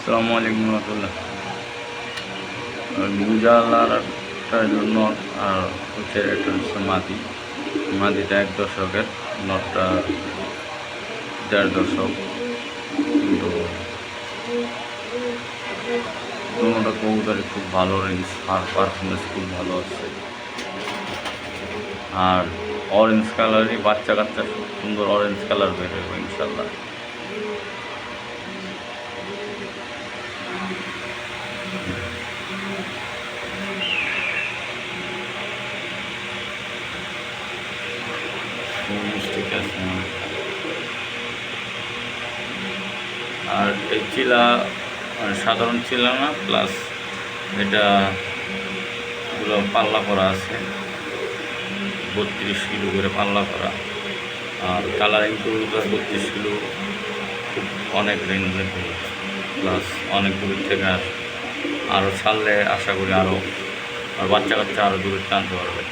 আসসালামু আলাইকুম রহমতুল্লাহ। গুজালারটার জন্য আর হচ্ছে এটা হচ্ছে মাদিটা 1 দশকের, নটটা 1.5 দশক। কিন্তু দুটোটা কবুতরই খুব ভালো রেঞ্জ আর পারফরমেন্স খুব ভালো আছে। আর অরেঞ্জ কালারই বাচ্চা কাচ্চা খুব সুন্দর অরেঞ্জ কালার বের হবে ইনশাল্লাহ। ঠিক আছে। আর এই চিলা সাধারণ চিলা না, প্লাস এটা গুলো পাল্লা করা আছে, 32 কিলো করে পাল্লা করা। আর কালারিং কবুতর 32 কিলো খুব অনেক রেঞ্জের কবুতর, প্লাস অনেক দূর থেকে আরও ছাড়লে আশা করি আরও বাচ্চা কাচ্চা আরও দূরে টানতে পারবে।